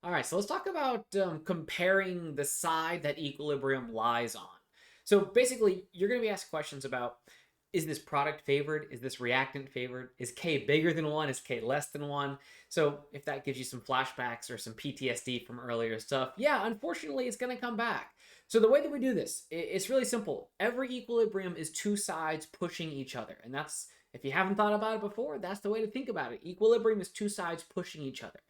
All right, so let's talk about comparing the side that equilibrium lies on. So basically, you're going to be asked questions about, is this product favored? Is this reactant favored? Is K bigger than 1? Is K less than 1? So if that gives you some flashbacks or some PTSD from earlier stuff, yeah, unfortunately, it's going to come back. So the way that we do this, it's really simple. Every equilibrium is two sides pushing each other. And that's, if you haven't thought about it before, that's the way to think about it. Equilibrium is two sides pushing each other.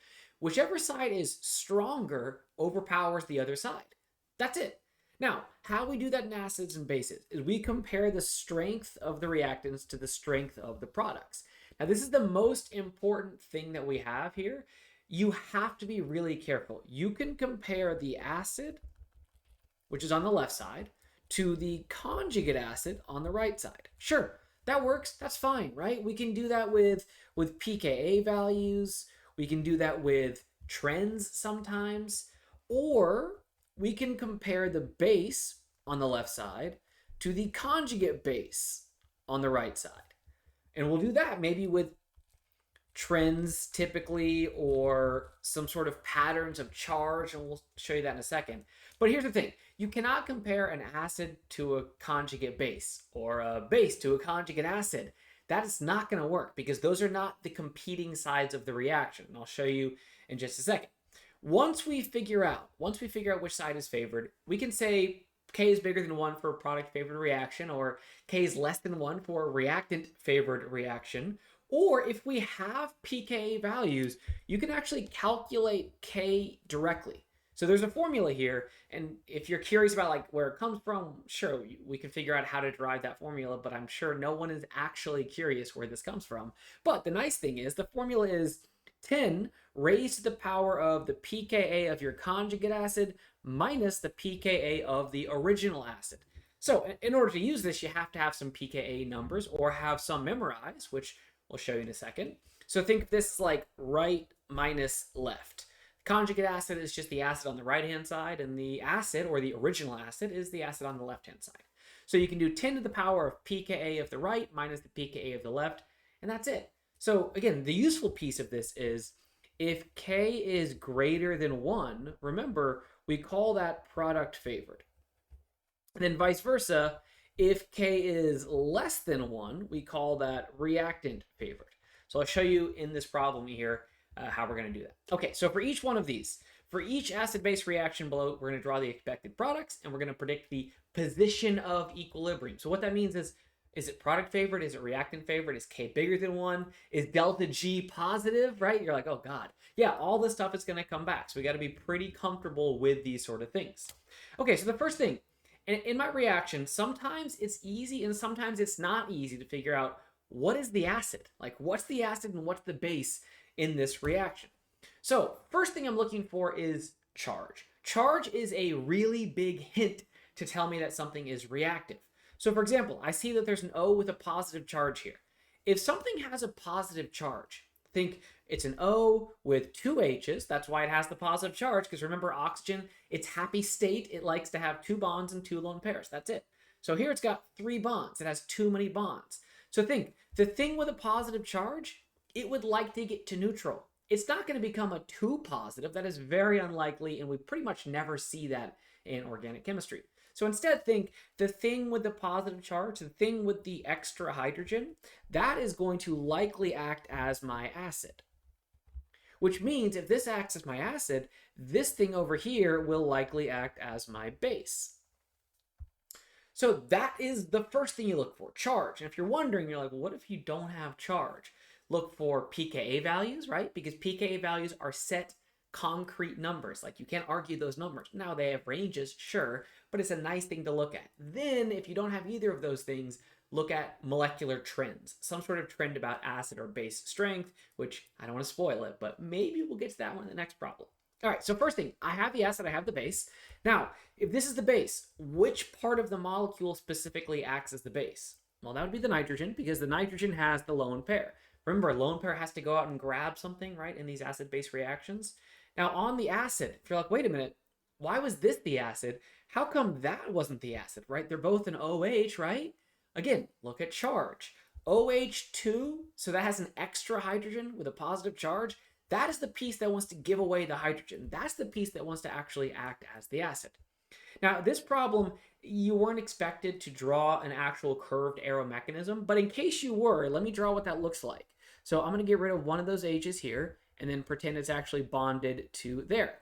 Whichever side is stronger overpowers the other side. That's it. Now, how we do that in acids and bases is we compare the strength of the reactants to the strength of the products. Now, this is the most important thing that we have here. You have to be really careful. You can compare the acid, which is on the left side, to the conjugate acid on the right side. Sure, that works. That's fine, right? We can do that with pKa values. We can do that with trends sometimes, or we can compare the base on the left side to the conjugate base on the right side. And we'll do that maybe with trends typically, or some sort of patterns of charge, and we'll show you that in a second. But here's the thing. You cannot compare an acid to a conjugate base or a base to a conjugate acid. That is not going to work because those are not the competing sides of the reaction. And I'll show you in just a second. Once we figure out which side is favored, we can say K is bigger than 1 for a product favored reaction, or K is less than 1 for a reactant favored reaction. Or if we have pKa values, you can actually calculate K directly. So there's a formula here, and if you're curious about like where it comes from, sure, we can figure out how to derive that formula, but I'm sure no one is actually curious where this comes from. But the nice thing is the formula is 10 raised to the power of the pKa of your conjugate acid minus the pKa of the original acid. So in order to use this, you have to have some pKa numbers or have some memorized, which we'll show you in a second. So think of this like right minus left. Conjugate acid is just the acid on the right-hand side, and the acid, or the original acid, is the acid on the left-hand side. So you can do 10 to the power of pKa of the right minus the pKa of the left, and that's it. So again, the useful piece of this is if K is greater than 1, remember, we call that product favored. And then vice versa, if K is less than 1, we call that reactant favored. So I'll show you in this problem here how we're going to do that. Okay, so for each one of these, for each acid-base reaction below, we're going to draw the expected products, and we're going to predict the position of equilibrium. So what that means is it product favored? Is it reactant favored? Is K bigger than 1? Is delta G positive, right? You're like, oh God. Yeah, all this stuff is going to come back. So we got to be pretty comfortable with these sort of things. Okay, so the first thing, in my reaction, sometimes it's easy and sometimes it's not easy to figure out what is the acid? Like, what's the acid and what's the base in this reaction? So first thing I'm looking for is charge. Charge is a really big hint to tell me that something is reactive. So for example, I see that there's an O with a positive charge here. If something has a positive charge, think it's an O with two H's. That's why it has the positive charge, because remember, oxygen, its happy state, it likes to have two bonds and two lone pairs. That's it. So here it's got three bonds. It has too many bonds. So think, the thing with a positive charge, it would like to get to neutral. It's not going to become a 2 positive. That is very unlikely, and we pretty much never see that in organic chemistry. So instead, think the thing with the positive charge, the thing with the extra hydrogen, that is going to likely act as my acid. Which means if this acts as my acid, this thing over here will likely act as my base. So that is the first thing you look for, charge. And if you're wondering, you're like, well, what if you don't have charge? Look for pKa values, right? Because pKa values are set concrete numbers. Like, you can't argue those numbers. Now they have ranges, sure, but it's a nice thing to look at. Then if you don't have either of those things, look at molecular trends, some sort of trend about acid or base strength, which I don't want to spoil it, but maybe we'll get to that one in the next problem. All right, so first thing, I have the acid, I have the base. Now, if this is the base, which part of the molecule specifically acts as the base? Well, that would be the nitrogen, because the nitrogen has the lone pair. Remember, a lone pair has to go out and grab something, right, in these acid-base reactions. Now, on the acid, if you're like, wait a minute, why was this the acid? How come that wasn't the acid, right? They're both an OH, right? Again, look at charge. OH2, so that has an extra hydrogen with a positive charge. That is the piece that wants to give away the hydrogen. That's the piece that wants to actually act as the acid. Now, this problem, you weren't expected to draw an actual curved arrow mechanism, but in case you were, let me draw what that looks like. So I'm going to get rid of one of those H's here and then pretend it's actually bonded to there.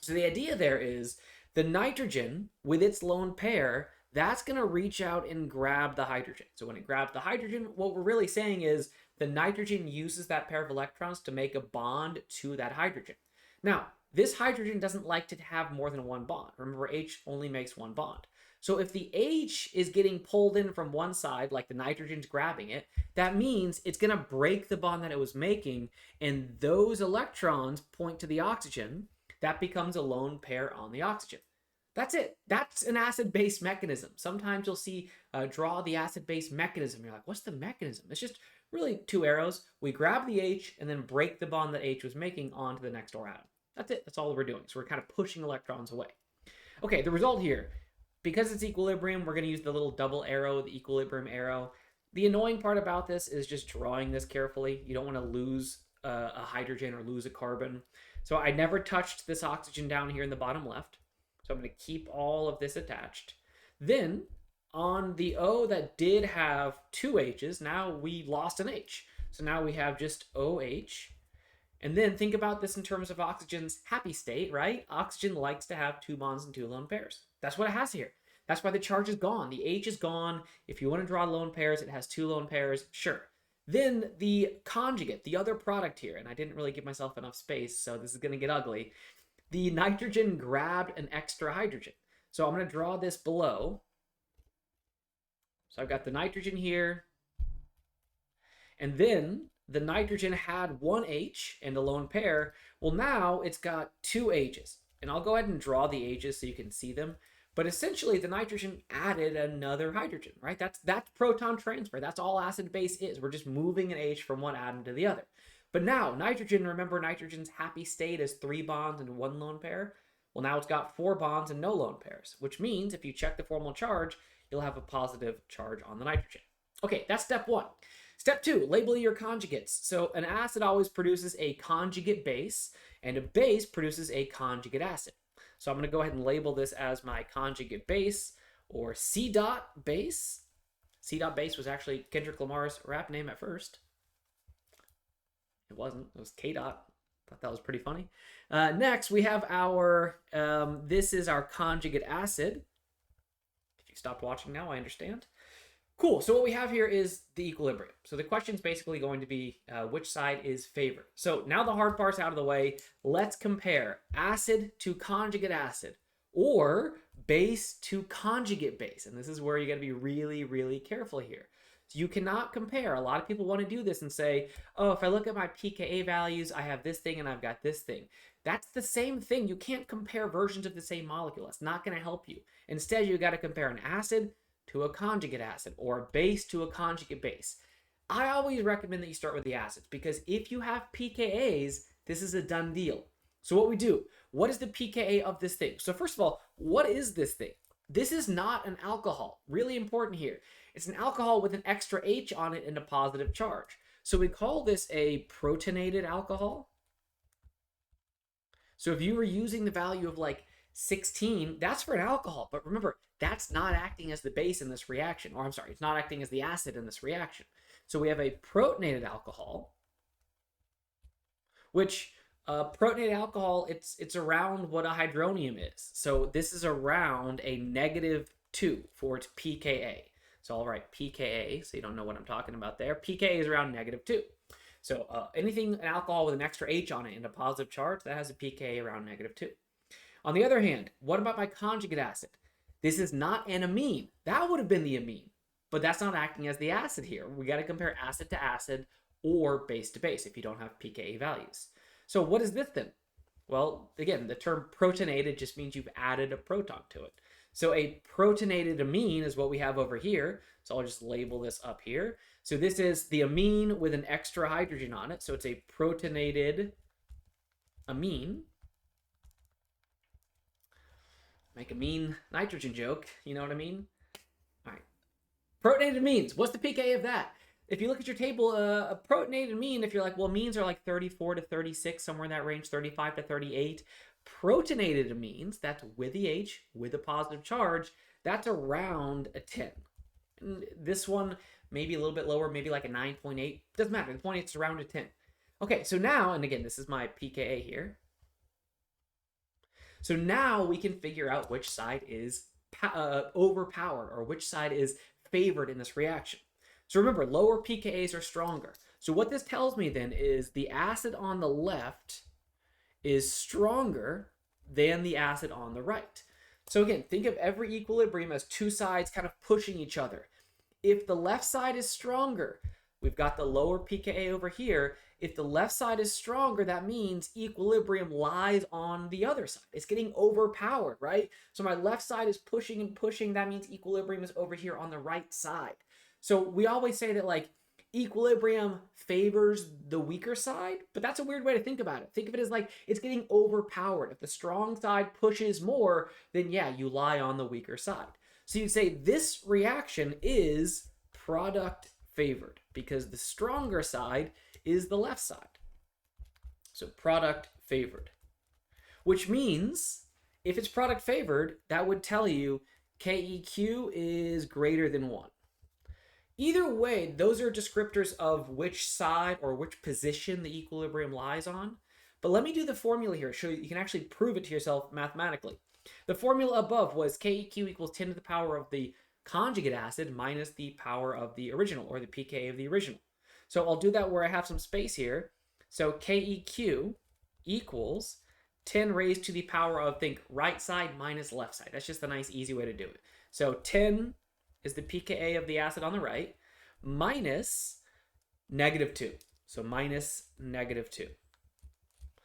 So the idea there is the nitrogen with its lone pair, that's going to reach out and grab the hydrogen. So when it grabs the hydrogen, what we're really saying is the nitrogen uses that pair of electrons to make a bond to that hydrogen. Now, this hydrogen doesn't like to have more than one bond. Remember, H only makes one bond. So if the H is getting pulled in from one side, like the nitrogen's grabbing it, that means it's going to break the bond that it was making, and those electrons point to the oxygen. That becomes a lone pair on the oxygen. That's it. That's an acid-base mechanism. Sometimes you'll see draw the acid-base mechanism. You're like, what's the mechanism? It's just really two arrows. We grab the H and then break the bond that H was making onto the next door atom. That's it. That's all we're doing. So we're kind of pushing electrons away. Okay, the result here, because it's equilibrium, we're going to use the little double arrow, the equilibrium arrow. The annoying part about this is just drawing this carefully. You don't want to lose a hydrogen or lose a carbon. So I never touched this oxygen down here in the bottom left. So I'm going to keep all of this attached. Then on the O that did have two H's, now we lost an H. So now we have just OH. And then think about this in terms of oxygen's happy state, right? Oxygen likes to have two bonds and two lone pairs. That's what it has here. That's why the charge is gone. The H is gone. If you want to draw lone pairs, it has two lone pairs, sure. Then the conjugate, the other product here, and I didn't really give myself enough space, so this is going to get ugly. The nitrogen grabbed an extra hydrogen. So I'm going to draw this below. So I've got the nitrogen here. And then the nitrogen had one H and a lone pair. Well, now it's got two H's. And I'll go ahead and draw the H's so you can see them. But essentially, the nitrogen added another hydrogen, right? That's proton transfer. That's all acid base is. We're just moving an H from one atom to the other. But now, nitrogen, remember nitrogen's happy state is 3 bonds and 1 lone pair? Well, now it's got 4 bonds and no lone pairs, which means if you check the formal charge, you'll have a positive charge on the nitrogen. Okay, that's step 1. Step 2, label your conjugates. So an acid always produces a conjugate base, and a base produces a conjugate acid. So I'm going to go ahead and label this as my conjugate base, or C dot base. C dot base was actually Kendrick Lamar's rap name at first. It wasn't. It was K dot. Thought that was pretty funny. Next, we have our, this is our conjugate acid. If you stopped watching now, I understand. Cool. So what we have here is the equilibrium. So the question is basically going to be which side is favored. So now the hard part's out of the way. Let's compare acid to conjugate acid or base to conjugate base. And this is where you got to be really, really careful here. So you cannot compare. A lot of people want to do this and say, oh, if I look at my pKa values, I have this thing and I've got this thing. That's the same thing. You can't compare versions of the same molecule. That's not going to help you. Instead, you got to compare an acid to a conjugate acid or a base to a conjugate base. I always recommend that you start with the acids because if you have pKa's, this is a done deal. So what we do, what is the pKa of this thing? So first of all, what is this thing? This is not an alcohol. Really important here. It's an alcohol with an extra H on it and a positive charge. So we call this a protonated alcohol. So if you were using the value of like 16, that's for an alcohol. But remember, that's not acting as the base in this reaction. Or I'm sorry, it's not acting as the acid in this reaction. So we have a protonated alcohol, which protonated alcohol, it's around what a hydronium is. So this is around a -2 for its pKa. So I'll write pKa, so you don't know what I'm talking about there. pKa is around -2. So anything, an alcohol with an extra H on it and a positive charge, that has a pKa around -2. On the other hand, what about my conjugate acid? This is not an amine. That would have been the amine, but that's not acting as the acid here. We got to compare acid to acid or base to base if you don't have pKa values. So what is this then? Well, again, the term protonated just means you've added a proton to it. So a protonated amine is what we have over here. So I'll just label this up here. So this is the amine with an extra hydrogen on it. So it's a protonated amine. Make a mean nitrogen joke, you know what I mean? All right. Protonated amines, what's the pKa of that? if you look at your table, a protonated amine, if you're like, well, amines are like 34 to 36, somewhere in that range, 35 to 38. Protonated amines, that's with the H, with a positive charge, that's around a 10. And this one, maybe a little bit lower, maybe like a 9.8. Doesn't matter. The point is it's around a 10. Okay, so now, and again, this is my pKa here. So now we can figure out which side is overpowered or which side is favored in this reaction. So remember, lower pKa's are stronger. So what this tells me then is the acid on the left is stronger than the acid on the right. So again, think of every equilibrium as two sides kind of pushing each other. If the left side is stronger, we've got the lower pKa over here. If the left side is stronger, that means equilibrium lies on the other side. It's getting overpowered, right? So my left side is pushing and pushing. That means equilibrium is over here on the right side. So we always say that like equilibrium favors the weaker side, but that's a weird way to think about it. Think of it as like it's getting overpowered. If the strong side pushes more, then yeah, you lie on the weaker side. So you'd say this reaction is product favored because the stronger side is the left side. So product favored, which means if it's product favored, that would tell you KEQ is greater than 1. Either way, those are descriptors of which side or which position the equilibrium lies on. But let me do the formula here, so you can actually prove it to yourself mathematically. The formula above was KEQ equals 10 to the power of the conjugate acid minus the power of the original, or the pKa of the original. So I'll do that where I have some space here. So KEQ equals 10 raised to the power of, think, right side minus left side. That's just a nice, easy way to do it. So 10 is the pKa of the acid on the right, minus -2. So minus -2.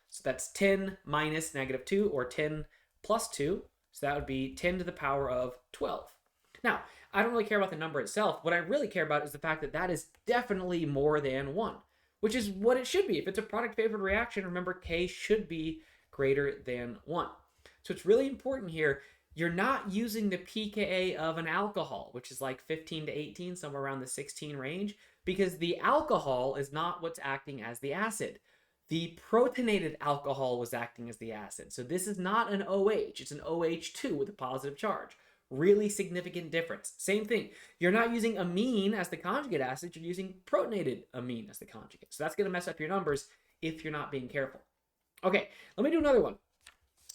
So that's 10 minus -2, or 10 plus 2. So that would be 10 to the power of 12. Now, I don't really care about the number itself. What I really care about is the fact that that is definitely more than 1, which is what it should be. If it's a product favored reaction, remember K should be greater than 1. So it's really important here. You're not using the pKa of an alcohol, which is like 15 to 18, somewhere around the 16 range, because the alcohol is not what's acting as the acid. The protonated alcohol was acting as the acid. So this is not an OH, it's an OH2 with a positive charge. Really significant difference. Same thing. You're not using amine as the conjugate acid, you're using protonated amine as the conjugate. So that's going to mess up your numbers if you're not being careful. Okay, let me do another one.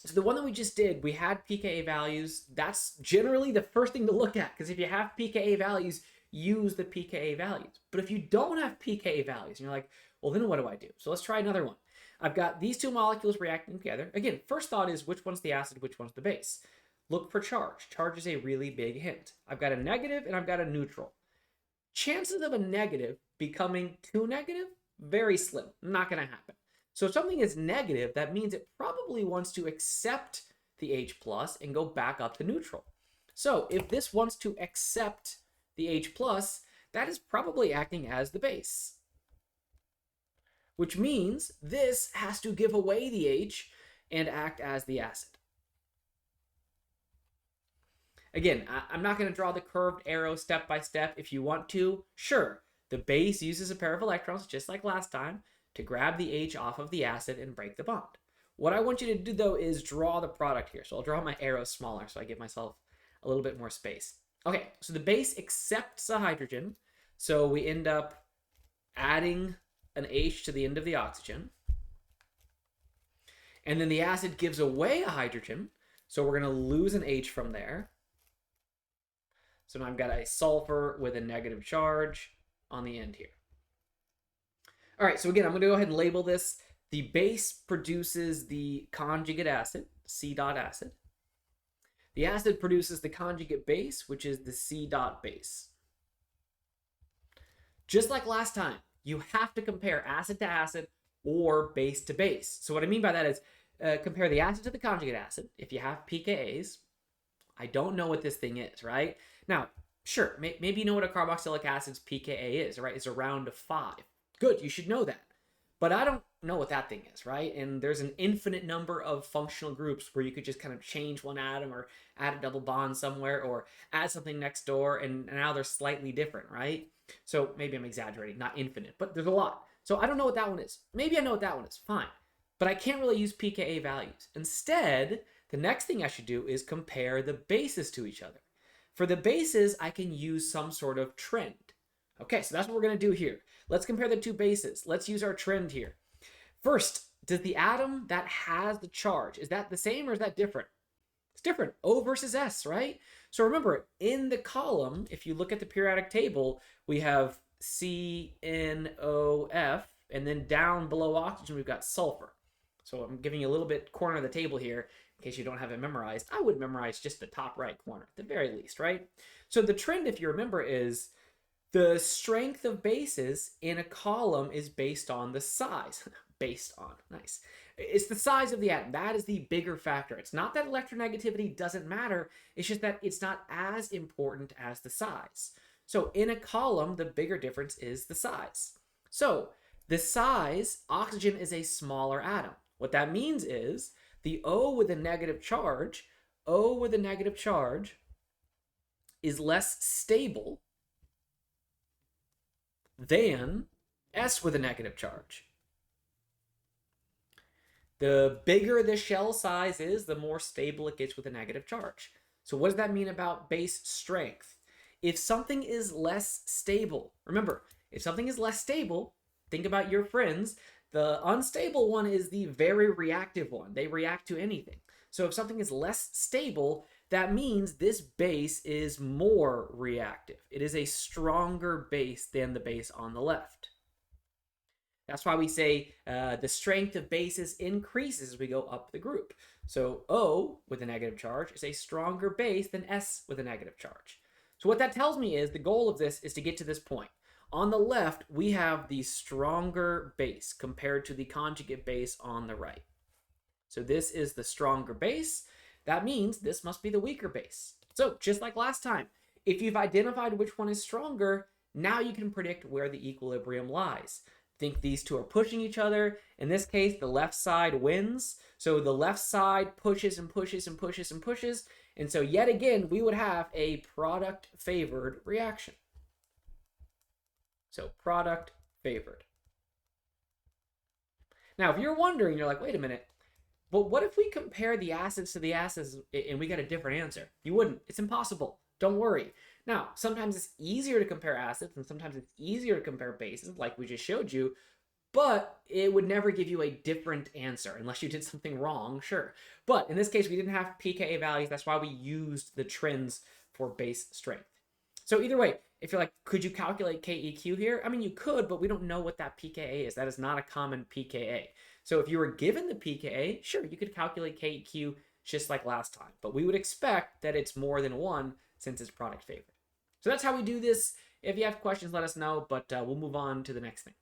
So the one that we just did, we had pKa values. That's generally the first thing to look at, because if you have pKa values, use the pKa values. But if you don't have pKa values, and you're like, well, then what do I do? So let's try another one. I've got these two molecules reacting together. Again, first thought is which one's the acid, which one's the base. Look for charge. Charge is a really big hint. I've got a negative and I've got a neutral. Chances of a negative becoming too negative, very slim. Not going to happen. So if something is negative, that means it probably wants to accept the H plus and go back up to neutral. So if this wants to accept the H plus, that is probably acting as the base, which means this has to give away the H and act as the acid. Again, I'm not going to draw the curved arrow step by step. If you want to, sure. The base uses a pair of electrons, just like last time, to grab the H off of the acid and break the bond. What I want you to do, though, is draw the product here. So I'll draw my arrow smaller so I give myself a little bit more space. Okay, so the base accepts a hydrogen. So we end up adding an H to the end of the oxygen. And then the acid gives away a hydrogen. So we're going to lose an H from there. So now I've got a sulfur with a negative charge on the end here. All right, so again, I'm going to go ahead and label this. The base produces the conjugate acid, C dot acid. The acid produces the conjugate base, which is the C dot base. Just like last time, you have to compare acid to acid or base to base. So what I mean by that is compare the acid to the conjugate acid. If you have pKa's, I don't know what this thing is, right? Now, sure, maybe you know what a carboxylic acid's pKa is, right? It's around 5. Good, you should know that. But I don't know what that thing is, right? And there's an infinite number of functional groups where you could just kind of change one atom or add a double bond somewhere or add something next door, and now they're slightly different, right? So maybe I'm exaggerating, not infinite, but there's a lot. So I don't know what that one is. Maybe I know what that one is, fine. But I can't really use pKa values. Instead, the next thing I should do is compare the bases to each other. For the bases, I can use some sort of trend. Okay, so that's what we're going to do here. Let's compare the two bases. Let's use our trend here. First, does the atom that has the charge, is that the same or is that different? It's different. O versus S, right? So remember, in the column, if you look at the periodic table, we have CNOF, and then down below oxygen, we've got sulfur. So I'm giving you a little bit corner of the table here in case you don't have it memorized. I would memorize just the top right corner at the very least, right? So the trend, if you remember, is the strength of bases in a column is based on the size. Based on, nice. It's the size of the atom. That is the bigger factor. It's not that electronegativity doesn't matter. It's just that it's not as important as the size. So in a column, the bigger difference is the size. So the size, oxygen is a smaller atom. What that means is the O with a negative charge, is less stable than S with a negative charge. The bigger the shell size is, the more stable it gets with a negative charge. So what does that mean about base strength? If something is less stable, remember, if something is less stable, think about your friends. The unstable one is the very reactive one. They react to anything. So if something is less stable, that means this base is more reactive. It is a stronger base than the base on the left. That's why we say the strength of bases increases as we go up the group. So O with a negative charge is a stronger base than S with a negative charge. So what that tells me is the goal of this is to get to this point. On the left, we have the stronger base compared to the conjugate base on the right. So this is the stronger base. That means this must be the weaker base. So just like last time, if you've identified which one is stronger, now you can predict where the equilibrium lies. Think these two are pushing each other. In this case, the left side wins. So the left side pushes and pushes and pushes and pushes. And so yet again, we would have a product favored reaction. So product favored. Now, if you're wondering, you're like, wait a minute, but what if we compare the acids to the acids and we get a different answer? You wouldn't. It's impossible. Don't worry. Now, sometimes it's easier to compare acids and sometimes it's easier to compare bases, like we just showed you, but it would never give you a different answer unless you did something wrong, sure. But in this case, we didn't have pKa values. That's why we used the trends for base strength. So either way, if you're like, could you calculate KEQ here? I mean, you could, but we don't know what that pKa is. That is not a common pKa. So if you were given the pKa, sure, you could calculate KEQ just like last time. But we would expect that it's more than one since it's product favored. So that's how we do this. If you have questions, let us know, but we'll move on to the next thing.